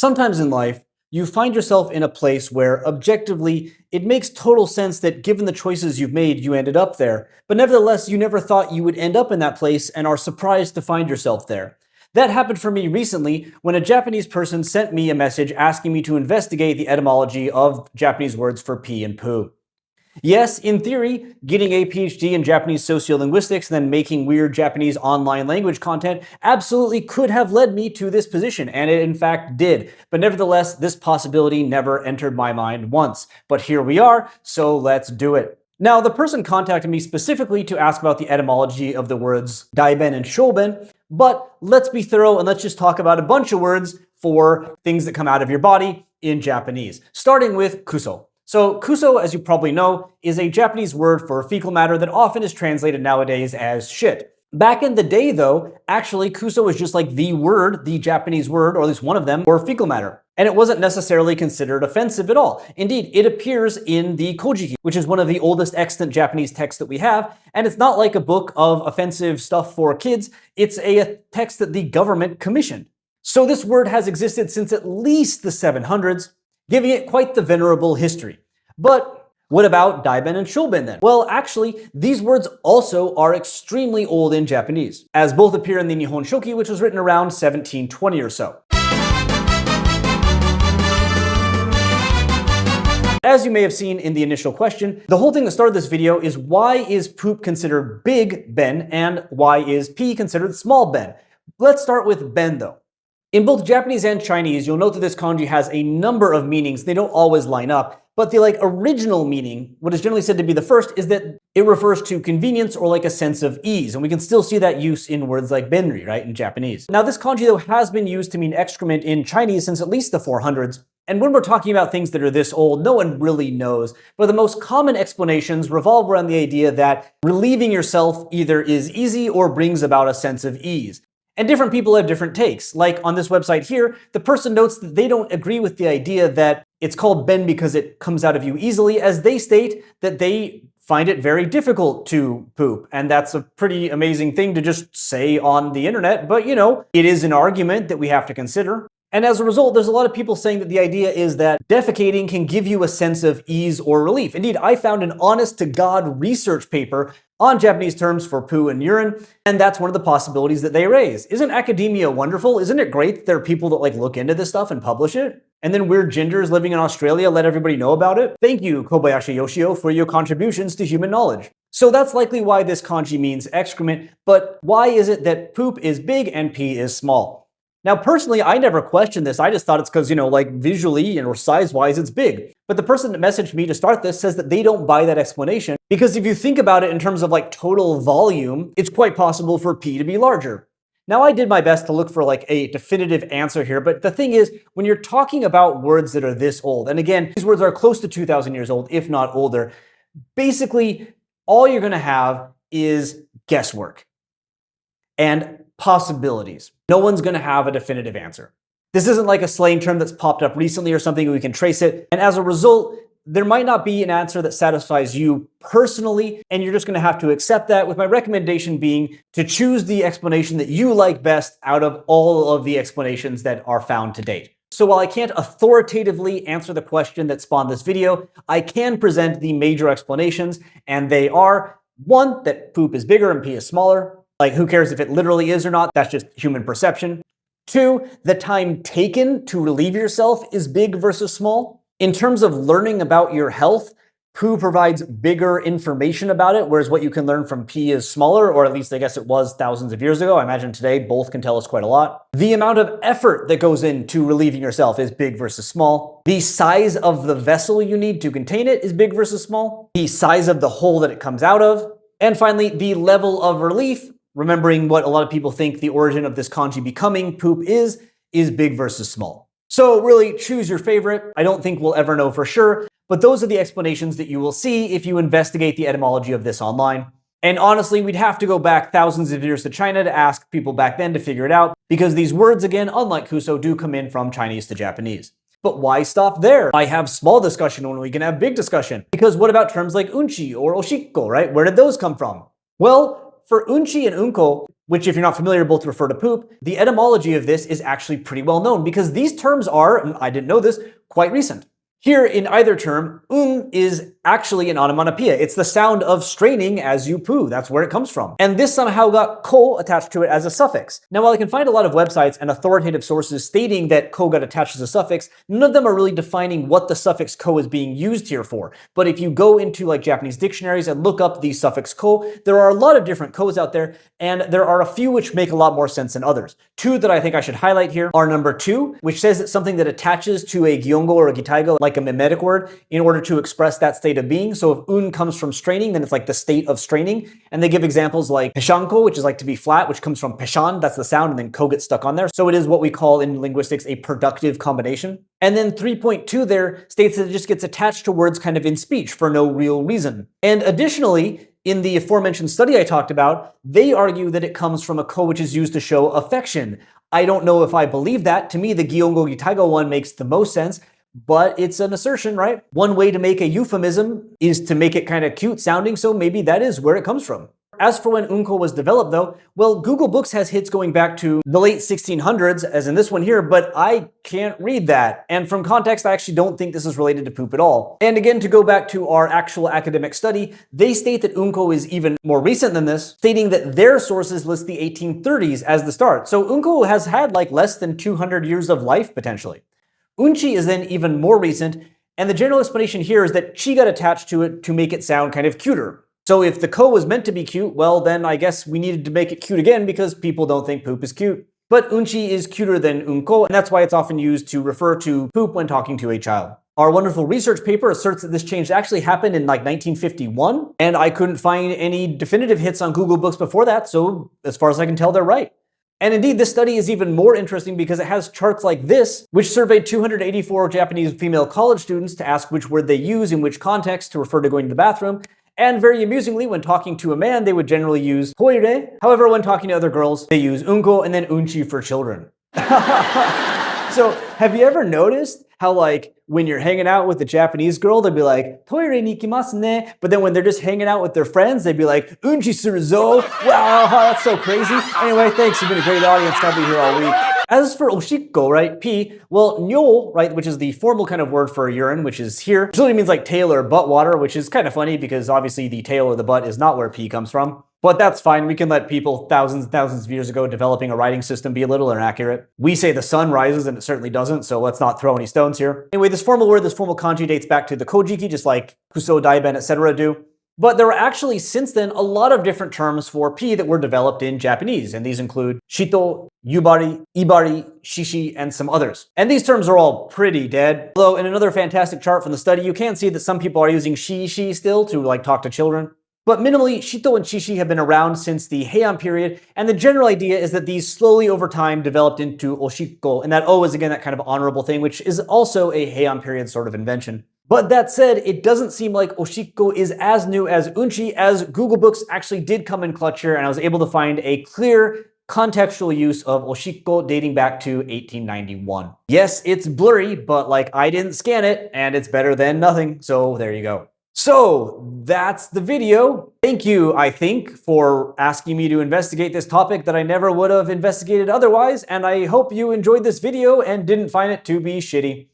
Sometimes in life, you find yourself in a place where, objectively, it makes total sense that given the choices you've made, you ended up there, but nevertheless, you never thought you would end up in that place and are surprised to find yourself there. That happened for me recently when a Japanese person sent me a message asking me to investigate the etymology of Japanese words for pee and poo. Yes, in theory, getting a PhD in Japanese sociolinguistics and then making weird Japanese online language content absolutely could have led me to this position, and it in fact did. But nevertheless, this possibility never entered my mind once. But here we are, so let's do it. Now, the person contacted me specifically to ask about the etymology of the words daen and choen, but let's be thorough and let's just talk about a bunch of words for things that come out of your body in Japanese, starting with kuso. So kuso, as you probably know, is a Japanese word for fecal matter that often is translated nowadays as shit. Back in the day though, actually kuso was just like the word, the Japanese word, or at least one of them, for fecal matter. And it wasn't necessarily considered offensive at all. Indeed, it appears in the Kojiki, which is one of the oldest extant Japanese texts that we have, and it's not like a book of offensive stuff for kids, it's a text that the government commissioned. So this word has existed since at least the 700s, giving it quite the venerable history. But what about daen and choen then? Well, actually, these words also are extremely old in Japanese, as both appear in the Nihon Shoki, which was written around 1720 or so. As you may have seen in the initial question, the whole thing that started this video is why is poop considered big ben and why is pee considered small ben? Let's start with ben though. In both Japanese and Chinese, you'll note that this kanji has a number of meanings. They don't always line up, but the original meaning, what is generally said to be the first, is that it refers to convenience or like a sense of ease. And we can still see that use in words like benri, right, in Japanese. Now this kanji though has been used to mean excrement in Chinese since at least the 400s. And when we're talking about things that are this old, no one really knows. But the most common explanations revolve around the idea that relieving yourself either is easy or brings about a sense of ease. And different people have different takes. Like on this website here, the person notes that they don't agree with the idea that it's called ben because it comes out of you easily, as they state that they find it very difficult to poop. And that's a pretty amazing thing to just say on the internet, but it is an argument that we have to consider. And as a result, there's a lot of people saying that the idea is that defecating can give you a sense of ease or relief. Indeed, I found an honest-to-God research paper on Japanese terms for poo and urine, and that's one of the possibilities that they raise. Isn't academia wonderful? Isn't it great that there are people that look into this stuff and publish it? And then weird gingers living in Australia let everybody know about it? Thank you, Kobayashi Yoshio, for your contributions to human knowledge. So that's likely why this kanji means excrement, but why is it that poop is big and pee is small? Now, personally, I never questioned this. I just thought it's because, visually or size-wise, it's big. But the person that messaged me to start this says that they don't buy that explanation because if you think about it in terms of total volume, it's quite possible for pee to be larger. Now, I did my best to look for a definitive answer here, but the thing is, when you're talking about words that are this old, and again, these words are close to 2,000 years old, if not older, basically, all you're going to have is guesswork and possibilities. No one's going to have a definitive answer. This isn't like a slang term that's popped up recently or something we can trace it. And as a result, there might not be an answer that satisfies you personally, and you're just going to have to accept that, with my recommendation being to choose the explanation that you like best out of all of the explanations that are found to date. So while I can't authoritatively answer the question that spawned this video, I can present the major explanations, and they are: one, that poop is bigger and pee is smaller. Who cares if it literally is or not? That's just human perception. Two, the time taken to relieve yourself is big versus small. In terms of learning about your health, poo provides bigger information about it, whereas what you can learn from pee is smaller, or at least I guess it was thousands of years ago. I imagine today both can tell us quite a lot. The amount of effort that goes into relieving yourself is big versus small. The size of the vessel you need to contain it is big versus small. The size of the hole that it comes out of. And finally, the level of relief, remembering what a lot of people think the origin of this kanji becoming poop is big versus small. So really, choose your favorite. I don't think we'll ever know for sure, but those are the explanations that you will see if you investigate the etymology of this online. And honestly, we'd have to go back thousands of years to China to ask people back then to figure it out, because these words, again, unlike kuso, do come in from Chinese to Japanese. But why stop there? I have small discussion when we can have big discussion. Because what about terms like unchi or oshiko, right? Where did those come from? Well, for unchi and unko, which if you're not familiar, both refer to poop, the etymology of this is actually pretty well known because these terms are, and I didn't know this, quite recent. Here, in either term, is actually an onomatopoeia. It's the sound of straining as you poo. That's where it comes from. And this somehow got ko attached to it as a suffix. Now, while I can find a lot of websites and authoritative sources stating that ko got attached as a suffix, none of them are really defining what the suffix ko is being used here for. But if you go into like Japanese dictionaries and look up the suffix ko, there are a lot of different kos out there, and there are a few which make a lot more sense than others. Two that I think I should highlight here are number 2, which says that something that attaches to a gyongo or a gitaigo, like a mimetic word, in order to express that state of being. So if comes from straining, then it's like the state of straining. And they give examples like peshanko, which is like to be flat, which comes from peshan, that's the sound, and then ko gets stuck on there. So it is what we call in linguistics a productive combination. And then 3.2 there states that it just gets attached to words kind of in speech for no real reason. And additionally, in the aforementioned study I talked about, they argue that it comes from a ko which is used to show affection. I don't know if I believe that. To me, the gyongo gitaigo one makes the most sense, but it's an assertion, right? One way to make a euphemism is to make it kind of cute sounding, so maybe that is where it comes from. As for when unko was developed though, well, Google Books has hits going back to the late 1600s, as in this one here, but I can't read that. And from context, I actually don't think this is related to poop at all. And again, to go back to our actual academic study, they state that unko is even more recent than this, stating that their sources list the 1830s as the start. So unko has had like less than 200 years of life, potentially. Unchi is then even more recent, and the general explanation here is that chi got attached to it to make it sound kind of cuter. So if the ko was meant to be cute, well then I guess we needed to make it cute again because people don't think poop is cute. But unchi is cuter than unko, and that's why it's often used to refer to poop when talking to a child. Our wonderful research paper asserts that this change actually happened in like 1951, and I couldn't find any definitive hits on Google Books before that, so as far as I can tell, they're right. And indeed, this study is even more interesting because it has charts like this, which surveyed 284 Japanese female college students to ask which word they use in which context to refer to going to the bathroom. And very amusingly, when talking to a man, they would generally use toire. However, when talking to other girls, they use unko and then unchi for children. So have you ever noticed how like when you're hanging out with a Japanese girl, they'd be like, toire ni ikimasu ne. But then when they're just hanging out with their friends, they'd be like, unchi suru zo. Wow, that's so crazy. Anyway, thanks. You've been a great audience. I'll be here all week. As for oshiko, right, pee, well, nyo, right, which is the formal kind of word for urine, which is here, which literally means like tail or butt water, which is kind of funny because obviously the tail or the butt is not where pee comes from. But that's fine. We can let people thousands and thousands of years ago developing a writing system be a little inaccurate. We say the sun rises and it certainly doesn't, so let's not throw any stones here. Anyway, this formal word, this formal kanji dates back to the kojiki, just like kuso, daen, etc. do. But there are actually, since then, a lot of different terms for pee that were developed in Japanese, and these include shito, yubari, ibari, shishi, and some others. And these terms are all pretty dead. Although in another fantastic chart from the study, you can see that some people are using shishi still to like talk to children. But minimally, shito and shishi have been around since the Heian period, and the general idea is that these slowly over time developed into oshiko, and that O is again that kind of honorable thing, which is also a Heian period sort of invention. But that said, it doesn't seem like oshiko is as new as unchi, as Google Books actually did come in clutch here, and I was able to find a clear contextual use of oshiko dating back to 1891. Yes, it's blurry, but like I didn't scan it, and it's better than nothing, so there you go. So that's the video. Thank you, I think, for asking me to investigate this topic that I never would have investigated otherwise, and I hope you enjoyed this video and didn't find it to be shitty.